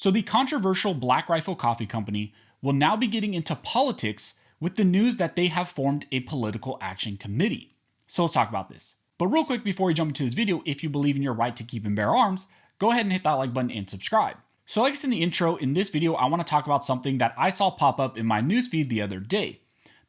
So the controversial Black Rifle Coffee Company will now be getting into politics with the news that they have formed a political action committee. So let's talk about this. But real quick before we jump into this video, if you believe in your right to keep and bear arms, go ahead and hit that like button and subscribe. So like I said in the intro, in this video, I want to talk about something that I saw pop up in my newsfeed the other day.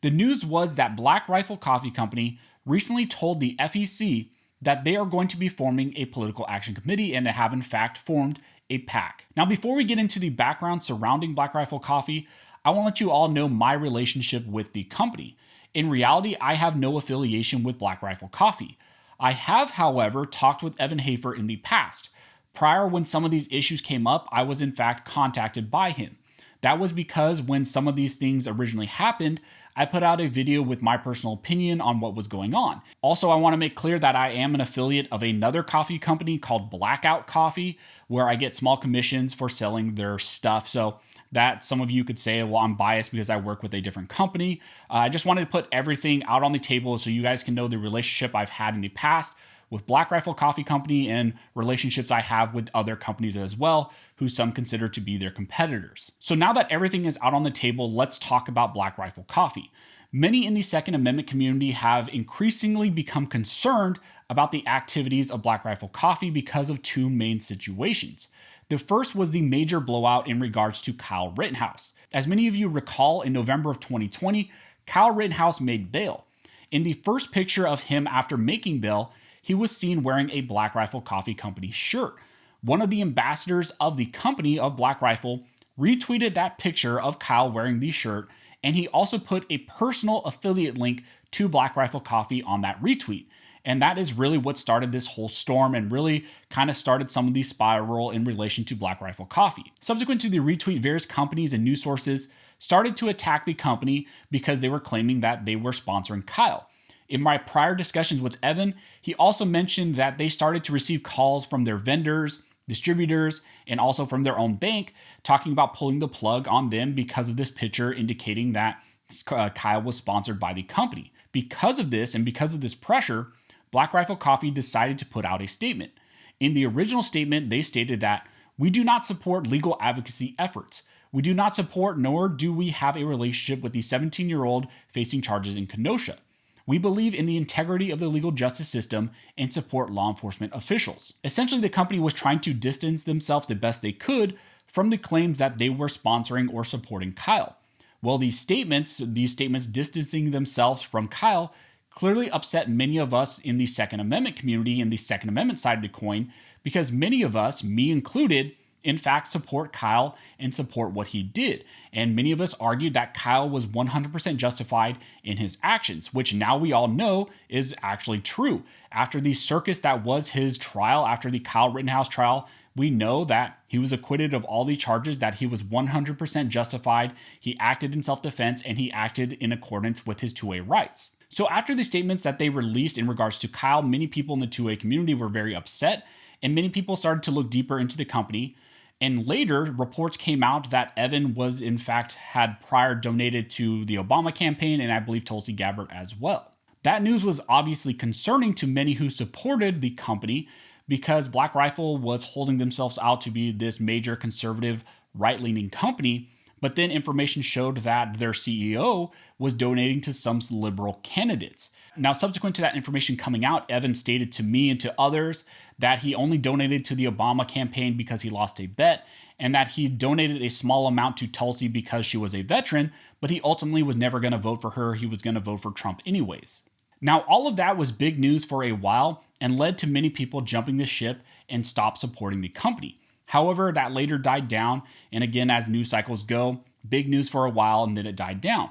The news was that Black Rifle Coffee Company recently told the FEC that they are going to be forming a political action committee and have in fact formed a PAC. Now, before we get into the background surrounding Black Rifle Coffee, I want to let you all know my relationship with the company. In reality, I have no affiliation with Black Rifle Coffee. I have, however, talked with Evan Hafer in the past. Prior, when some of these issues came up, I was in fact contacted by him. That was because when some of these things originally happened, I put out a video with my personal opinion on what was going on. Also, I want to make clear that I am an affiliate of another coffee company called Blackout Coffee, where I get small commissions for selling their stuff. So that some of you could say, well, I'm biased because I work with a different company. I just wanted to put everything out on the table so you guys can know the relationship I've had in the past with Black Rifle Coffee Company and relationships I have with other companies as well, who some consider to be their competitors. So now that everything is out on the table, let's talk about Black Rifle Coffee. Many in the Second Amendment community have increasingly become concerned about the activities of Black Rifle Coffee because of two main situations. The first was the major blowout in regards to Kyle Rittenhouse. As many of you recall, in November of 2020, Kyle Rittenhouse made bail. In the first picture of him after making bail, he was seen wearing a Black Rifle Coffee Company shirt. One of the ambassadors of the company of Black Rifle retweeted that picture of Kyle wearing the shirt, and he also put a personal affiliate link to Black Rifle Coffee on that retweet. And that is really what started this whole storm and really kind of started some of the spiral in relation to Black Rifle Coffee. Subsequent to the retweet, various companies and news sources started to attack the company because they were claiming that they were sponsoring Kyle. In my prior discussions with Evan, he also mentioned that they started to receive calls from their vendors, distributors, and also from their own bank talking about pulling the plug on them because of this picture indicating that Kyle was sponsored by the company. Because of this and because of this pressure, Black Rifle Coffee decided to put out a statement. In the original statement, they stated that we do not support legal advocacy efforts. We do not support nor do we have a relationship with the 17-year-old facing charges in Kenosha. We believe in the integrity of the legal justice system and support law enforcement officials. Essentially, the company was trying to distance themselves the best they could from the claims that they were sponsoring or supporting Kyle. Well, these statements distancing themselves from Kyle clearly upset many of us in the Second Amendment community and the Second Amendment side of the coin, because many of us, me included, in fact, support Kyle and support what he did. And many of us argued that Kyle was 100% justified in his actions, which now we all know is actually true. After the circus that was his trial, after the Kyle Rittenhouse trial, we know that he was acquitted of all the charges, that he was 100% justified, he acted in self-defense, and he acted in accordance with his 2A rights. So after the statements that they released in regards to Kyle, many people in the 2A community were very upset, and many people started to look deeper into the company. And later, reports came out that Evan was, in fact, had prior donated to the Obama campaign and I believe Tulsi Gabbard as well. That news was obviously concerning to many who supported the company because Black Rifle was holding themselves out to be this major conservative, right-leaning company. But then information showed that their CEO was donating to some liberal candidates. Now, subsequent to that information coming out, Evan stated to me and to others that he only donated to the Obama campaign because he lost a bet, and that he donated a small amount to Tulsi because she was a veteran, but he ultimately was never going to vote for her. He was going to vote for Trump anyways. Now, all of that was big news for a while and led to many people jumping the ship and stop supporting the company. However, that later died down, and again, as news cycles go, big news for a while and then it died down.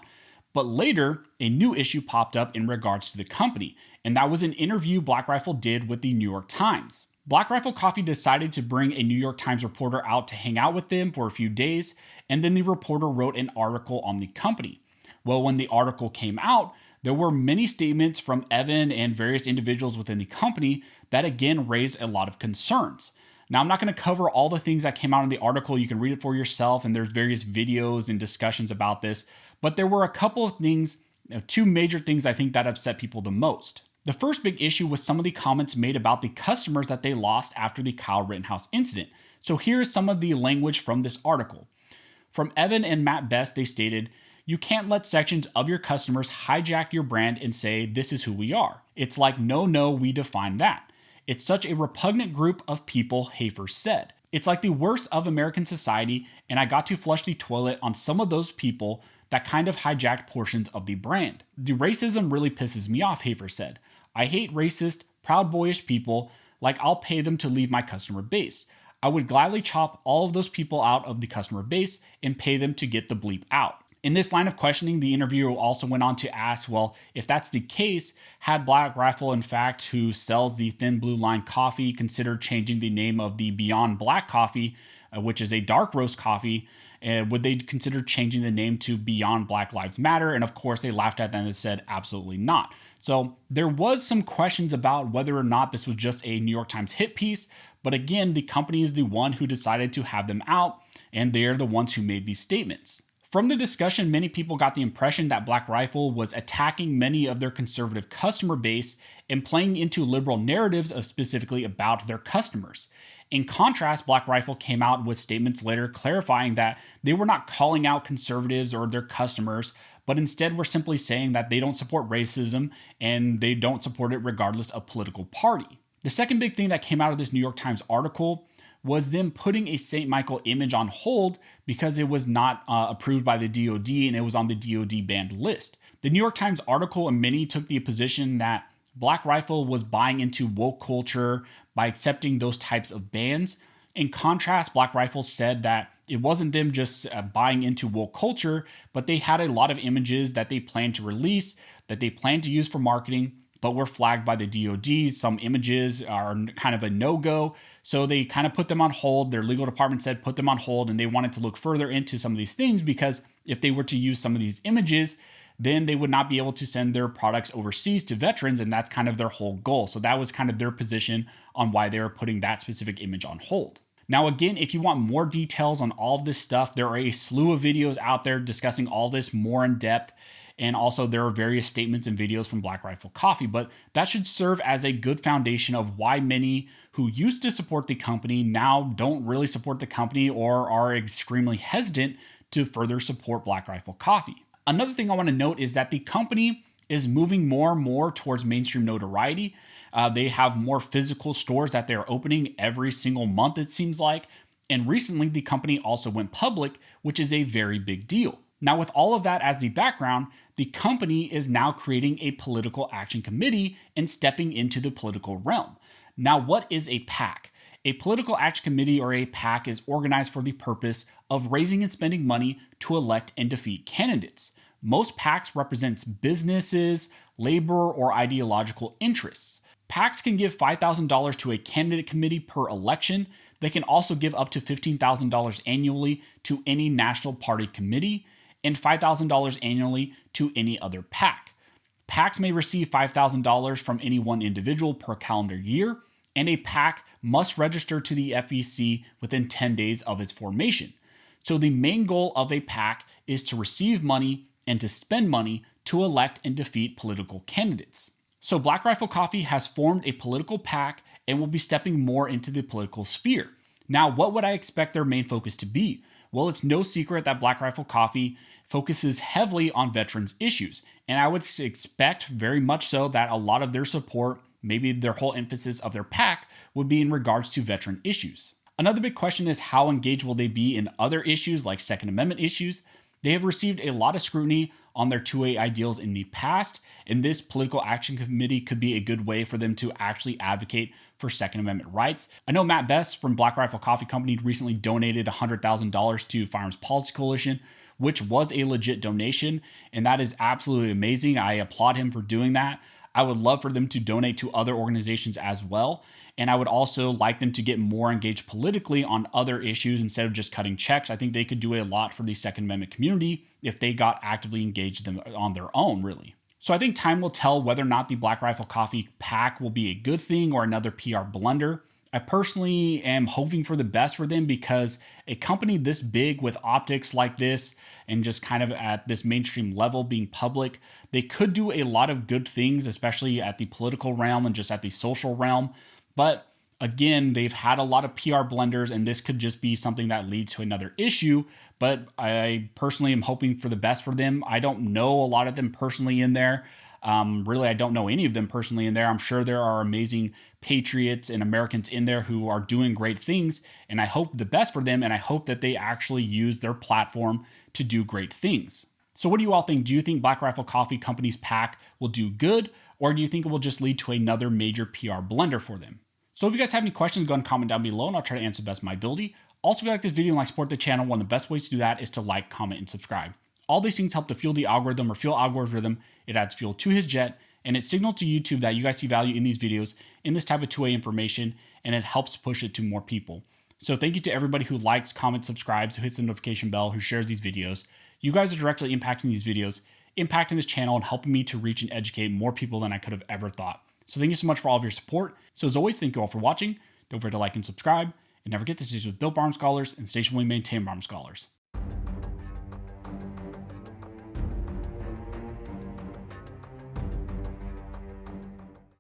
But later, a new issue popped up in regards to the company, and that was an interview Black Rifle did with the New York Times. Black Rifle Coffee decided to bring a New York Times reporter out to hang out with them for a few days, and then the reporter wrote an article on the company. Well, when the article came out, there were many statements from Evan and various individuals within the company that again raised a lot of concerns. Now, I'm not going to cover all the things that came out in the article. You can read it for yourself, and there's various videos and discussions about this. But there were a couple of things, two major things I think that upset people the most. The first big issue was some of the comments made about the customers that they lost after the Kyle Rittenhouse incident. So here's some of the language from this article. From Evan and Matt Best, they stated, "You can't let sections of your customers hijack your brand and say, this is who we are. It's like, no, we define that. It's such a repugnant group of people," Hafer said. "It's like the worst of American society, and I got to flush the toilet on some of those people that kind of hijacked portions of the brand. The racism really pisses me off," Hafer said. "I hate racist, proud boyish people. Like, I'll pay them to leave my customer base. I would gladly chop all of those people out of the customer base and pay them to get the bleep out." In this line of questioning, the interviewer also went on to ask, well, if that's the case, had Black Rifle, in fact, who sells the Thin Blue Line coffee, considered changing the name of the Beyond Black coffee, which is a dark roast coffee, would they consider changing the name to Beyond Black Lives Matter? And of course, they laughed at that and said, absolutely not. So there was some questions about whether or not this was just a New York Times hit piece. But again, the company is the one who decided to have them out, and they're the ones who made these statements. From the discussion, many people got the impression that Black Rifle was attacking many of their conservative customer base and playing into liberal narratives of specifically about their customers. In contrast, Black Rifle came out with statements later clarifying that they were not calling out conservatives or their customers, but instead were simply saying that they don't support racism and they don't support it regardless of political party. The second big thing that came out of this New York Times article was them putting a St. Michael image on hold because it was not approved by the DoD and it was on the DoD banned list. The New York Times article and many took the position that Black Rifle was buying into woke culture by accepting those types of bans. In contrast, Black Rifle said that it wasn't them just buying into woke culture, but they had a lot of images that they planned to release, that they planned to use for marketing, but were flagged by the DoD. Some images are kind of a no-go, so they kind of put them on hold. Their legal department said put them on hold, and they wanted to look further into some of these things because if they were to use some of these images, then they would not be able to send their products overseas to veterans, and that's kind of their whole goal. So that was kind of their position on why they were putting that specific image on hold. Now, again, if you want more details on all of this stuff, there are a slew of videos out there discussing all this more in depth. And also there are various statements and videos from Black Rifle Coffee, but that should serve as a good foundation of why many who used to support the company now don't really support the company or are extremely hesitant to further support Black Rifle Coffee. Another thing I want to note is that the company is moving more and more towards mainstream notoriety. They have more physical stores that they're opening every single month, it seems like. And recently, the company also went public, which is a very big deal. Now, with all of that as the background, the company is now creating a political action committee and stepping into the political realm. Now, what is a PAC? A political action committee or a PAC is organized for the purpose of raising and spending money to elect and defeat candidates. Most PACs represent businesses, labor, or ideological interests. PACs can give $5,000 to a candidate committee per election. They can also give up to $15,000 annually to any national party committee and $5,000 annually to any other PAC. PACs may receive $5,000 from any one individual per calendar year, and a PAC must register to the FEC within 10 days of its formation. So the main goal of a PAC is to receive money and to spend money to elect and defeat political candidates. So Black Rifle Coffee has formed a political PAC and will be stepping more into the political sphere. Now, what would I expect their main focus to be? Well, it's no secret that Black Rifle Coffee focuses heavily on veterans issues, and I would expect very much so that a lot of their support, maybe their whole emphasis of their PAC, would be in regards to veteran issues. Another big question is how engaged will they be in other issues like Second Amendment issues? They have received a lot of scrutiny on their 2A ideals in the past, and this political action committee could be a good way for them to actually advocate for Second Amendment rights. I know Matt Best from Black Rifle Coffee Company recently donated $100,000 to Firearms Policy Coalition, which was a legit donation, and that is absolutely amazing. I applaud him for doing that. I would love for them to donate to other organizations as well. And I would also like them to get more engaged politically on other issues instead of just cutting checks. I think they could do a lot for the Second Amendment community if they got actively engaged on their own, really. So I think time will tell whether or not the Black Rifle Coffee PAC will be a good thing or another PR blunder. I personally am hoping for the best for them because a company this big with optics like this and just kind of at this mainstream level being public, they could do a lot of good things, especially at the political realm and just at the social realm. But Again, they've had a lot of PR blunders, and this could just be something that leads to another issue. But I personally am hoping for the best for them. I don't know a lot of them personally in there. Really, I don't know any of them personally in there. I'm sure there are amazing patriots and Americans in there who are doing great things, and I hope the best for them, and I hope that they actually use their platform to do great things. So what do you all think? Do you think Black Rifle Coffee Company's PAC will do good, or do you think it will just lead to another major PR blunder for them? So if you guys have any questions, go ahead and comment down below, and I'll try to answer the best of my ability. Also, if you like this video and like support the channel, one of the best ways to do that is to like, comment, and subscribe. All these things help to fuel the algorithm or fuel Algorithm rhythm. It adds fuel to his jet, and it signals to YouTube that you guys see value in these videos, in this type of two-way information, and it helps push it to more people. So thank you to everybody who likes, comments, subscribes, who hits the notification bell, who shares these videos. You guys are directly impacting these videos, impacting this channel, and helping me to reach and educate more people than I could have ever thought. So thank you so much for all of your support. So as always, thank you all for watching. Don't forget to like and subscribe. And never forget to stay with Built Bar Arms Scholars and Station Wing Maintain Bar Arms Scholars.